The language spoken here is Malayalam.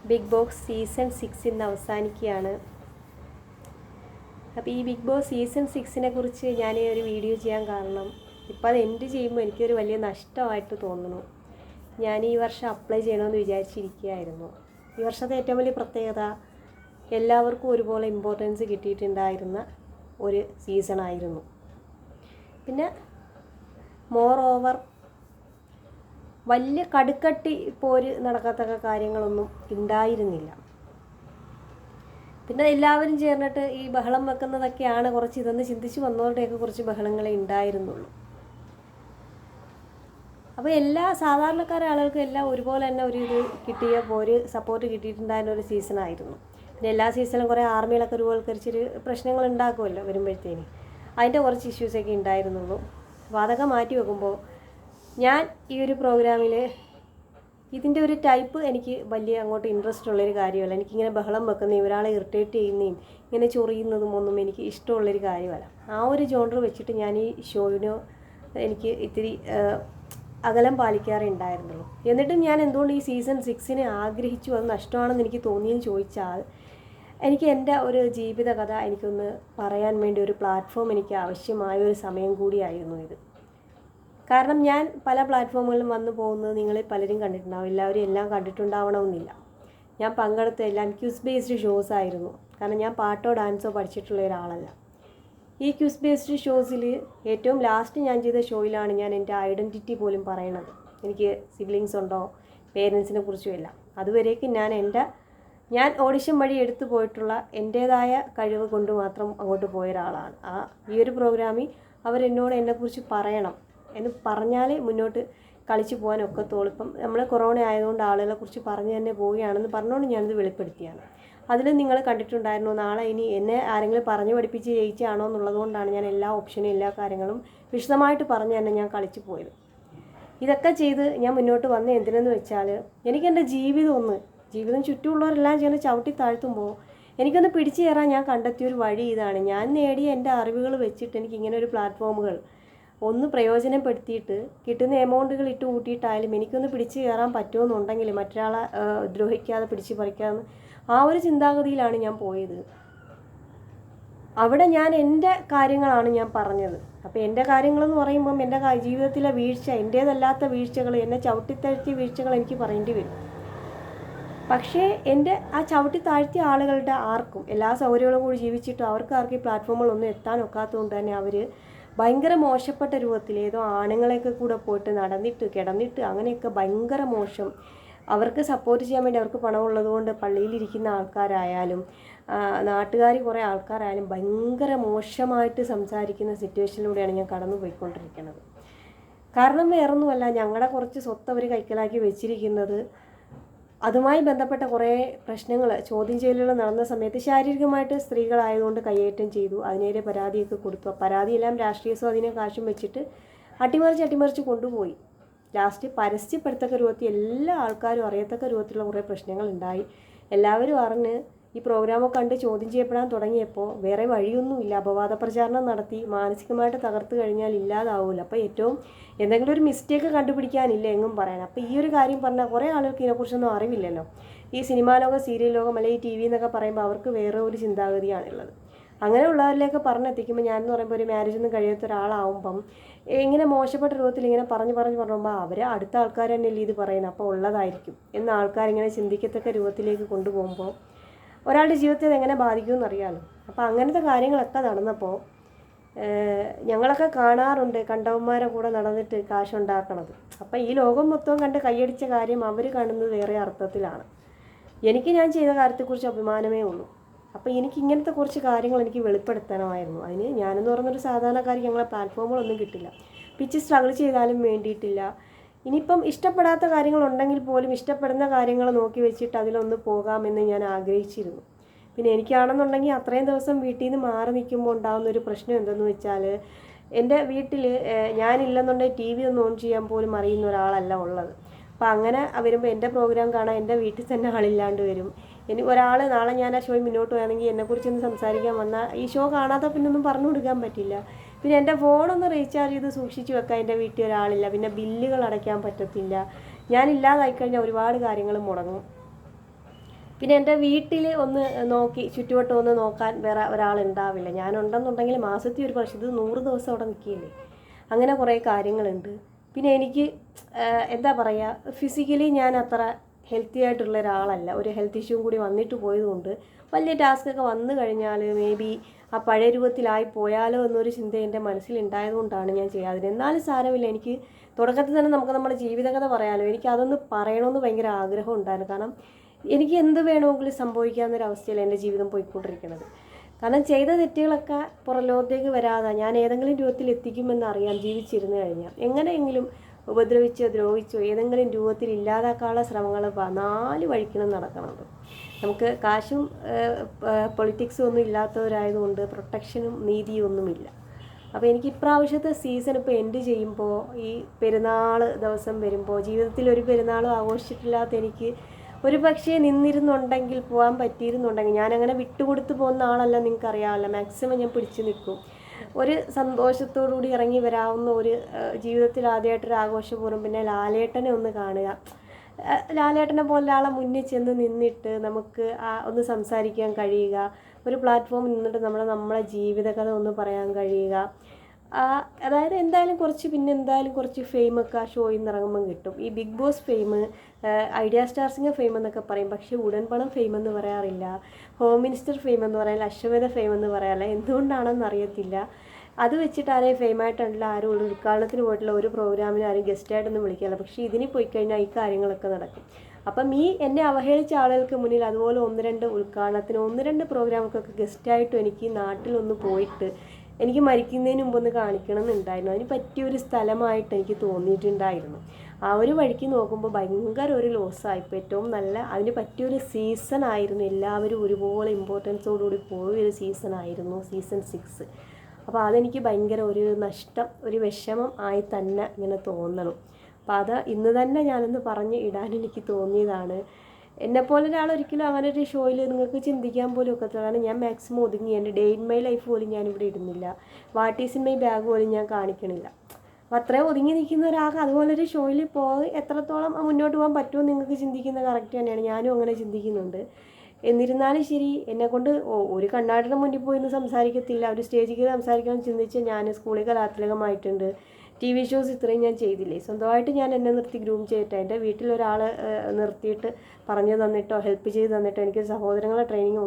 ബിഗ് ബോസ് സീസൺ 6 ഇന്ന് അവസാനിക്കുകയാണ്. അപ്പോൾ ഈ ബിഗ് ബോസ് സീസൺ 6നെ കുറിച്ച് ഞാൻ ഒരു വീഡിയോ ചെയ്യാൻ കാരണം ഇപ്പോൾ അത് എൻഡ് ചെയ്യുമ്പോൾ എനിക്കൊരു വലിയ നഷ്ടമായിട്ട് തോന്നുന്നു. ഞാൻ ഈ വർഷം അപ്ലൈ ചെയ്യണമെന്ന് വിചാരിച്ചിരിക്കുകയായിരുന്നു. ഈ വർഷത്തെ ഏറ്റവും വലിയ പ്രത്യേകത എല്ലാവർക്കും ഒരുപോലെ ഇമ്പോർട്ടൻസ് കിട്ടിയിട്ടുണ്ടായിരുന്ന ഒരു സീസണായിരുന്നു. പിന്നെ മോർ ഓവർ വലിയ കടുക്കട്ടി പോര് നടക്കത്തക്ക കാര്യങ്ങളൊന്നും ഉണ്ടായിരുന്നില്ല. പിന്നെ എല്ലാവരും ചേർന്നിട്ട് ഈ ബഹളം വെക്കുന്നതൊക്കെയാണ് കുറച്ച് ഇതെന്ന് ചിന്തിച്ച് വന്നവരുടെയൊക്കെ കുറച്ച് ബഹളങ്ങളെ ഉണ്ടായിരുന്നുള്ളൂ. അപ്പോൾ എല്ലാ സാധാരണക്കാരെ ആളുകൾക്കും എല്ലാം ഒരുപോലെ തന്നെ ഒരു ഇത് കിട്ടിയ ഒരു സപ്പോർട്ട് കിട്ടിയിട്ടുണ്ടായിരുന്ന ഒരു സീസണായിരുന്നു. പിന്നെ എല്ലാ സീസണിലും കുറേ ആർമികളൊക്കെ രൂപവൽക്കരിച്ചൊരു പ്രശ്നങ്ങൾ ഉണ്ടാക്കുമല്ലോ വരുമ്പോഴത്തേന്, അതിൻ്റെ കുറച്ച് ഇഷ്യൂസൊക്കെ ഉണ്ടായിരുന്നുള്ളൂ. അപ്പോൾ അതൊക്കെ മാറ്റി വെക്കുമ്പോൾ ഞാൻ ഈ ഒരു പ്രോഗ്രാമിൽ ഇതിൻ്റെ ഒരു ടൈപ്പ് എനിക്ക് വലിയ അങ്ങോട്ട് ഇൻട്രസ്റ്റ് ഉള്ളൊരു കാര്യമല്ല. എനിക്കിങ്ങനെ ബഹളം വെക്കുന്നതും ഒരാളെ ഇറിറ്റേറ്റ് ചെയ്യുന്നതും ഇങ്ങനെ ചൊറിയുന്നതും ഒന്നും എനിക്ക് ഇഷ്ടമുള്ളൊരു കാര്യമല്ല. ആ ഒരു ജോണർ വെച്ചിട്ട് ഞാൻ ഈ ഷോയിന് എനിക്ക് ഇത്തിരി അകലം പാലിക്കാറേ ഉണ്ടായിരുന്നുള്ളൂ. എന്നിട്ടും ഞാൻ എന്തുകൊണ്ട് ഈ സീസൺ 6നെ ആഗ്രഹിച്ചു, അത് നഷ്ടമാണെന്ന് എനിക്ക് തോന്നിയെന്ന് ചോദിച്ചാൽ, എനിക്ക് എൻ്റെ ഒരു ജീവിതകഥ എനിക്കൊന്ന് പറയാൻ വേണ്ടി ഒരു പ്ലാറ്റ്ഫോം എനിക്ക് ആവശ്യമായ ഒരു സമയം കൂടിയായിരുന്നു ഇത്. കാരണം ഞാൻ പല പ്ലാറ്റ്ഫോമുകളിലും വന്നു പോകുന്നത് നിങ്ങളിൽ പലരും കണ്ടിട്ടുണ്ടാവും, എല്ലാവരും എല്ലാം കണ്ടിട്ടുണ്ടാവണമെന്നില്ല. ഞാൻ പങ്കെടുത്ത എല്ലാം ക്വിസ് ബേസ്ഡ് ഷോസ് ആയിരുന്നു. കാരണം ഞാൻ പാട്ടോ ഡാൻസോ പഠിച്ചിട്ടുള്ള ഒരാളല്ല. ഈ ക്വിസ് ബേസ്ഡ് ഷോസിൽ ഏറ്റവും ലാസ്റ്റ് ഞാൻ ചെയ്ത ഷോയിലാണ് ഞാൻ എൻ്റെ ഐഡൻറ്റിറ്റി പോലും പറയണത്. എനിക്ക് സിബ്ലിങ്സ് ഉണ്ടോ, പേരൻസിനെ കുറിച്ചുമില്ല. അതുവരേക്കും ഞാൻ ഓഡിഷൻ വഴി എടുത്തു പോയിട്ടുള്ള എൻ്റേതായ കഴിവ് കൊണ്ട് മാത്രം അങ്ങോട്ട് പോയ ഒരാളാണ്. ഈ ഒരു പ്രോഗ്രാമിൽ അവരെന്നോട് എന്നെക്കുറിച്ച് പറയണം എന്ന് പറഞ്ഞാലേ മുന്നോട്ട് കളിച്ചു പോകാൻ ഒക്കത്തുള്ളൂ. ഇപ്പം നമ്മൾ കൊറോണ ആയതുകൊണ്ട് ആളുകളെ കുറിച്ച് പറഞ്ഞു തന്നെ പോവുകയാണെന്ന് പറഞ്ഞുകൊണ്ട് ഞാനിത് വെളിപ്പെടുത്തിയാണ്. അതിൽ നിങ്ങൾ കണ്ടിട്ടുണ്ടായിരുന്നു, നാളെ ഇനി എന്നെ ആരെങ്കിലും പറഞ്ഞു പഠിപ്പിച്ച് ജയിച്ചാണോ എന്നുള്ളതുകൊണ്ടാണ് ഞാൻ എല്ലാ ഓപ്ഷനും എല്ലാ കാര്യങ്ങളും വിശദമായിട്ട് പറഞ്ഞു തന്നെ ഞാൻ കളിച്ചു പോയത്. ഇതൊക്കെ ചെയ്ത് ഞാൻ മുന്നോട്ട് വന്ന എന്തിനെന്ന് വെച്ചാൽ, എനിക്കെൻ്റെ ജീവിതം ചുറ്റുമുള്ളവരെല്ലാം ചെയ്യുന്ന ചവിട്ടി താഴ്ത്തുമ്പോൾ എനിക്കൊന്ന് പിടിച്ചു കയറാൻ ഞാൻ കണ്ടെത്തിയൊരു വഴി ഇതാണ്. ഞാൻ നേടിയ എൻ്റെ അറിവുകൾ വെച്ചിട്ട് എനിക്കിങ്ങനെ ഒരു പ്ലാറ്റ്ഫോമുകൾ ഒന്ന് പ്രയോജനപ്പെടുത്തിയിട്ട് കിട്ടുന്ന എമൗണ്ടുകൾ ഇട്ട് കൂട്ടിയിട്ടായാലും എനിക്കൊന്ന് പിടിച്ചു കയറാൻ പറ്റുമെന്നുണ്ടെങ്കിൽ മറ്റൊരാളെ ദ്രോഹിക്കാതെ പിടിച്ച് പറിക്കാതെ ആ ഒരു ചിന്താഗതിയിലാണ് ഞാൻ പോയത്. അവിടെ ഞാൻ എൻ്റെ കാര്യങ്ങളാണ് ഞാൻ പറഞ്ഞത്. അപ്പോൾ എൻ്റെ കാര്യങ്ങളെന്ന് പറയുമ്പം എൻ്റെ ജീവിതത്തിലെ വീഴ്ച, എൻ്റേതല്ലാത്ത വീഴ്ചകൾ, എന്നെ ചവിട്ടിത്താഴ്ത്തിയ വീഴ്ചകൾ എനിക്ക് പറയേണ്ടി വരും. പക്ഷേ എൻ്റെ ആ ചവിട്ടി താഴ്ത്തിയ ആളുകളുടെ ആർക്കും എല്ലാ സൗകര്യങ്ങളും കൂടി ജീവിച്ചിട്ട് ആർക്കും ഈ പ്ലാറ്റ്ഫോമുകളൊന്നും എത്താനൊക്കാത്തതുകൊണ്ട് തന്നെ അവർ ഭയങ്കര മോശപ്പെട്ട രൂപത്തിൽ ഏതോ ആണുങ്ങളെയൊക്കെ കൂടെ പോയിട്ട് നടന്നിട്ട് കിടന്നിട്ട് അങ്ങനെയൊക്കെ ഭയങ്കര മോശം. അവർക്ക് സപ്പോർട്ട് ചെയ്യാൻ വേണ്ടി അവർക്ക് പണമുള്ളത് കൊണ്ട് പള്ളിയിലിരിക്കുന്ന ആൾക്കാരായാലും നാട്ടുകാർ കുറേ ആൾക്കാരായാലും ഭയങ്കര മോശമായിട്ട് സംസാരിക്കുന്ന സിറ്റുവേഷനിലൂടെയാണ് ഞാൻ കടന്നു പോയിക്കൊണ്ടിരിക്കുന്നത്. കാരണം വേറൊന്നുമല്ല, ഞങ്ങളുടെ കുറച്ച് സ്വത്ത് അവർ കൈക്കലാക്കി വെച്ചിരിക്കുന്നത് അതുമായി ബന്ധപ്പെട്ട കുറേ പ്രശ്നങ്ങൾ, ചോദ്യം ചെയ്യലുകൾ നടന്ന സമയത്ത് ശാരീരികമായിട്ട് സ്ത്രീകളായതുകൊണ്ട് കയ്യേറ്റം ചെയ്തു. അതിനേരെ പരാതിയൊക്കെ കൊടുത്തു. പരാതിയെല്ലാം രാഷ്ട്രീയ സ്വാധീനം കാശും വെച്ചിട്ട് അട്ടിമറിച്ച് കൊണ്ടുപോയി. ലാസ്റ്റ് പരസ്യപ്പെടുത്തക്ക രൂപത്തിൽ എല്ലാ ആൾക്കാരും അറിയത്തക്ക രൂപത്തിലുള്ള കുറേ പ്രശ്നങ്ങളുണ്ടായി. എല്ലാവരും അറിഞ്ഞ് ഈ പ്രോഗ്രാമൊക്കെ കണ്ട് ചോദ്യം ചെയ്യപ്പെടാൻ തുടങ്ങിയപ്പോൾ വേറെ വഴിയൊന്നുമില്ല. അപവാദ പ്രചാരണം നടത്തി മാനസികമായിട്ട് തകർത്ത് കഴിഞ്ഞാൽ ഇല്ലാതാവില്ല. അപ്പോൾ ഏറ്റവും എന്തെങ്കിലും ഒരു മിസ്റ്റേക്ക് കണ്ടുപിടിക്കാനില്ല എങ്ങും പറയാൻ. അപ്പോൾ ഈ ഒരു കാര്യം പറഞ്ഞാൽ കുറേ ആളുകൾക്ക് ഇതിനെക്കുറിച്ചൊന്നും അറിവില്ലല്ലോ. ഈ സിനിമാ ലോകം, സീരിയൽ ലോകം, അല്ലെങ്കിൽ ഈ TV എന്നൊക്കെ പറയുമ്പോൾ അവർക്ക് വേറെ ഒരു ചിന്താഗതിയാണുള്ളത്. അങ്ങനെയുള്ളവരിലേക്ക് പറഞ്ഞെത്തിക്കുമ്പോൾ ഞാനെന്ന് പറയുമ്പോൾ ഒരു മാരേജൊന്നും കഴിയാത്ത ഒരാളാവുമ്പം ഇങ്ങനെ മോശപ്പെട്ട രൂപത്തിൽ ഇങ്ങനെ പറയുമ്പോൾ അവർ അടുത്ത ആൾക്കാർ തന്നെയല്ലേ ഇത് പറയുന്നത്, അപ്പോൾ ഉള്ളതായിരിക്കും എന്ന് ആൾക്കാരിങ്ങനെ ചിന്തിക്കത്തക്ക രൂപത്തിലേക്ക് കൊണ്ടുപോകുമ്പോൾ ഒരാളുടെ ജീവിതത്തെ എങ്ങനെ ബാധിക്കുമെന്ന് അറിയാമല്ലോ. അപ്പോൾ അങ്ങനത്തെ കാര്യങ്ങളൊക്കെ നടന്നപ്പോൾ ഞങ്ങളൊക്കെ കാണാറുണ്ട് കണ്ടവന്മാരെ കൂടെ നടന്നിട്ട് കാശുണ്ടാക്കണത്. അപ്പോൾ ഈ ലോകം മൊത്തം കണ്ട് കൈയടിച്ച കാര്യം അവർ കാണുന്നത് വേറെ അർത്ഥത്തിലാണ്. ഞാൻ ചെയ്ത കാര്യത്തെക്കുറിച്ച് അഭിമാനമേ ഉള്ളൂ. അപ്പോൾ എനിക്ക് ഇങ്ങനത്തെ കുറച്ച് കാര്യങ്ങൾ എനിക്ക് വെളിപ്പെടുത്തണമായിരുന്നു. അതിന് ഞാനെന്ന് പറയുന്നൊരു സാധാരണക്കാരി, ഞങ്ങളെ പ്ലാറ്റ്ഫോമുകളൊന്നും കിട്ടില്ല. പിച്ച് സ്ട്രഗിൾ ചെയ്താലും വേണ്ടിയിട്ടില്ല. ഇനിയിപ്പം ഇഷ്ടപ്പെടാത്ത കാര്യങ്ങളുണ്ടെങ്കിൽ പോലും ഇഷ്ടപ്പെടുന്ന കാര്യങ്ങൾ നോക്കി വെച്ചിട്ട് അതിലൊന്ന് പോകാമെന്ന് ഞാൻ ആഗ്രഹിച്ചിരുന്നു. പിന്നെ എനിക്കാണെന്നുണ്ടെങ്കിൽ അത്രയും ദിവസം വീട്ടിൽ നിന്ന് മാറി നിൽക്കുമ്പോൾ ഉണ്ടാകുന്നൊരു പ്രശ്നം എന്തെന്ന് വെച്ചാൽ, എൻ്റെ വീട്ടിൽ ഞാനില്ലെന്നുണ്ടെങ്കിൽ TV ഒന്ന് ഓൺ ചെയ്യാൻ പോലും അറിയുന്ന ഒരാളല്ല ഉള്ളത്. അപ്പോൾ അങ്ങനെ വരുമ്പോൾ എൻ്റെ പ്രോഗ്രാം കാണാൻ എൻ്റെ വീട്ടിൽ തന്നെ ആളില്ലാണ്ട് വരും. ഇനി ഒരാൾ നാളെ ഞാൻ ആ ഷോ മുന്നോട്ട് പോയാണെങ്കിൽ എന്നെക്കുറിച്ചൊന്ന് സംസാരിക്കാൻ വന്നാൽ ഈ ഷോ കാണാതെ പിന്നെ ഒന്നും പറഞ്ഞു കൊടുക്കാൻ പറ്റില്ല. പിന്നെ എൻ്റെ ഫോണൊന്ന് റീചാർജ് ചെയ്ത് സൂക്ഷിച്ച് വെക്കാൻ എൻ്റെ വീട്ടിൽ ഒരാളില്ല. പിന്നെ ബില്ലുകൾ അടയ്ക്കാൻ പറ്റത്തില്ല. ഞാനില്ലാതായിക്കഴിഞ്ഞാൽ ഒരുപാട് കാര്യങ്ങൾ മുടങ്ങും. പിന്നെ എൻ്റെ വീട്ടിൽ ഒന്ന് നോക്കി ചുറ്റുവട്ടം ഒന്ന് നോക്കാൻ വേറെ ഒരാളുണ്ടാവില്ല. ഞാനുണ്ടെന്നുണ്ടെങ്കിൽ മാസത്തിൽ ഒരു പക്ഷേ ഇത് 100 ദിവസം അവിടെ നിൽക്കില്ലേ. അങ്ങനെ കുറേ കാര്യങ്ങളുണ്ട്. പിന്നെ എനിക്ക് എന്താ പറയുക, ഫിസിക്കലി ഞാൻ അത്ര ഹെൽത്തി ആയിട്ടുള്ള ഒരാളല്ല. ഒരു ഹെൽത്ത് ഇഷ്യൂ കൂടി വന്നിട്ട് പോയതുകൊണ്ട് വലിയ ടാസ്കൊക്കെ വന്നു കഴിഞ്ഞാൽ മേ ബി ആ പഴയ രൂപത്തിലായി പോയാലോ എന്നൊരു ചിന്ത എൻ്റെ മനസ്സിലുണ്ടായതുകൊണ്ടാണ് ഞാൻ ചെയ്യാതിരുന്നത്. എന്നാലും സാരമില്ല, എനിക്ക് തുടക്കത്തിൽ തന്നെ നമുക്ക് നമ്മുടെ ജീവിതകഥ പറയാമല്ലോ. എനിക്ക് അതൊന്ന് പറയണമെന്ന് ഭയങ്കര ആഗ്രഹം ഉണ്ടായിരുന്നു. കാരണം എനിക്ക് എന്ത് വേണമെങ്കിലും സംഭവിക്കാവുന്നൊരവസ്ഥയിൽ എൻ്റെ ജീവിതം പോയിക്കൊണ്ടിരിക്കുന്നത്. കാരണം ചെയ്ത തെറ്റുകളൊക്കെ പുറം ലോകത്തേക്ക് വരാതെ ഞാൻ ഏതെങ്കിലും രൂപത്തിൽ എത്തിക്കുമെന്ന് അറിയാം. ജീവിച്ചിരുന്നു കഴിഞ്ഞാൽ എങ്ങനെയെങ്കിലും ഉപദ്രവിച്ചോ ദ്രോഹിച്ചോ ഏതെങ്കിലും രൂപത്തിൽ ഇല്ലാതാക്കാനുള്ള ശ്രമങ്ങൾ 4 വഴിക്കണം നടക്കണത്. നമുക്ക് കാശും പൊളിറ്റിക്സും ഒന്നും ഇല്ലാത്തവരായതുകൊണ്ട് പ്രൊട്ടക്ഷനും നീതിയും ഒന്നുമില്ല. അപ്പോൾ എനിക്ക് ഇപ്രാവശ്യത്തെ സീസൺ ഇപ്പോൾ എൻഡ് ചെയ്യുമ്പോൾ ഈ പെരുന്നാൾ ദിവസം വരുമ്പോൾ, ജീവിതത്തിൽ ഒരു പെരുന്നാളും ആഘോഷിച്ചിട്ടില്ലാത്ത എനിക്ക് ഒരു പക്ഷേ നിന്നിരുന്നുണ്ടെങ്കിൽ, പോകാൻ പറ്റിയിരുന്നുണ്ടെങ്കിൽ, ഞാനങ്ങനെ വിട്ടുകൊടുത്ത് പോകുന്ന ആളല്ല, നിങ്ങൾക്കറിയാമല്ലോ. മാക്സിമം ഞാൻ പിടിച്ചു നിൽക്കും. ഒരു സന്തോഷത്തോടുകൂടി ഇറങ്ങി വരാവുന്ന ഒരു ജീവിതത്തിൽ ആദ്യമായിട്ടൊരു ആഘോഷപൂർവ്വം. പിന്നെ ലാലേട്ടനെ ഒന്ന് കാണുക, ലാലേട്ടനെ പോലെ ആളെ മുന്നിൽ ചെന്ന് നിന്നിട്ട് നമുക്ക് ഒന്ന് സംസാരിക്കാൻ കഴിയുക, ഒരു പ്ലാറ്റ്ഫോമിൽ നിന്നിട്ട് നമ്മളെ ജീവിതകഥ ഒന്ന് പറയാൻ കഴിയുക. അതായത് എന്തായാലും കുറച്ച് ഫെയിമൊക്കെ ആ ഷോയിൽ നിന്ന് ഇറങ്ങുമ്പം കിട്ടും. ഈ Bigg Boss fame, Idea star singer fame എന്നൊക്കെ പറയും. പക്ഷേ ഉടൻ പണം ഫെയിം എന്ന് പറയാറില്ല, ഹോം മിനിസ്റ്റർ ഫെയിം എന്ന് പറയാറില്ല, അശ്വമേധ ഫെയിം എന്ന് പറയാറില്ല. എന്തുകൊണ്ടാണെന്ന് അറിയത്തില്ല. അത് വെച്ചിട്ട് ആരെയും ഫെയിമായിട്ടുള്ള ആരും ഒരു ഉദ്ഘാടനത്തിന് പോയിട്ടുള്ള ഒരു പ്രോഗ്രാമിന് ആരും ഗസ്റ്റായിട്ടൊന്നും വിളിക്കാറില്ല. പക്ഷേ ഇതിന് പോയി കഴിഞ്ഞാൽ ഈ കാര്യങ്ങളൊക്കെ നടക്കും. അപ്പം എന്നെ അവഹേളിച്ച ആളുകൾക്ക് മുന്നിൽ അതുപോലെ 1-2 ഉദ്ഘാടനത്തിന് 1-2 പ്രോഗ്രാമൊക്കെ ഗസ്റ്റായിട്ടും എനിക്ക് നാട്ടിലൊന്ന് പോയിട്ട് എനിക്ക് മരിക്കുന്നതിന് മുമ്പൊന്ന് കാണിക്കണം എന്നുണ്ടായിരുന്നു. അതിന് പറ്റിയൊരു സ്ഥലമായിട്ട് എനിക്ക് തോന്നിയിട്ടുണ്ടായിരുന്നു. ആ ഒരു വഴിക്ക് നോക്കുമ്പോൾ ഭയങ്കര ഒരു ലോസായിപ്പോൾ. ഏറ്റവും നല്ല അതിന് പറ്റിയൊരു സീസൺ ആയിരുന്നു. എല്ലാവരും ഒരുപോലെ ഇമ്പോർട്ടൻസോടുകൂടി പോയൊരു സീസണായിരുന്നു സീസൺ 6. അപ്പോൾ അതെനിക്ക് ഭയങ്കര ഒരു നഷ്ടം, ഒരു വിഷമം ആയി തന്നെ ഇങ്ങനെ തോന്നണം. അപ്പോൾ അത് ഇന്ന് തന്നെ ഞാനൊന്ന് പറഞ്ഞ് ഇടാൻ എനിക്ക് തോന്നിയതാണ്. എന്നെപ്പോലെ ഒരാളൊരിക്കലും അങ്ങനെ ഒരു ഷോയിൽ നിങ്ങൾക്ക് ചിന്തിക്കാൻ പോലും ഒക്കത്തില്ല. കാരണം ഞാൻ മാക്സിമം ഒതുങ്ങി. എൻ്റെ ഡേ ഇൻ മൈ ലൈഫ് പോലും ഞാനിവിടെ ഇടുന്നില്ല, what is in my bag പോലും ഞാൻ കാണിക്കണില്ല. അപ്പോൾ അത്രയും ഒതുങ്ങി നിൽക്കുന്ന ഒരാൾക്ക് അതുപോലൊരു ഷോയിൽ പോയി എത്രത്തോളം മുന്നോട്ട് പോകാൻ പറ്റുമോ നിങ്ങൾക്ക് ചിന്തിക്കുന്നത് കറക്റ്റ് തന്നെയാണ്. ഞാനും അങ്ങനെ ചിന്തിക്കുന്നുണ്ട്. എന്നിരുന്നാലും ശരി, എന്നെക്കൊണ്ട് ഒരു കണ്ണാടിയുടെ മുന്നിൽ പോയി ഒന്ന് സംസാരിക്കത്തില്ല, ഒരു സ്റ്റേജിൽ സംസാരിക്കാമെന്ന് ചിന്തിച്ച് ഞാൻ സ്കൂളിൽ കലാതിലകമായിട്ടുണ്ട്. TV ഷോസ് ഇത്രയും ഞാൻ ചെയ്തില്ലേ. സ്വന്തമായിട്ട് ഞാൻ എന്നെ നിർത്തി ഗ്രൂം ചെയ്തിട്ട്, എൻ്റെ വീട്ടിലൊരാളെ നിർത്തിയിട്ട് പറഞ്ഞു തന്നിട്ടോ ഹെൽപ്പ് ചെയ്ത് തന്നിട്ടോ എനിക്ക് സഹോദരങ്ങളെ ട്രെയിനിങ്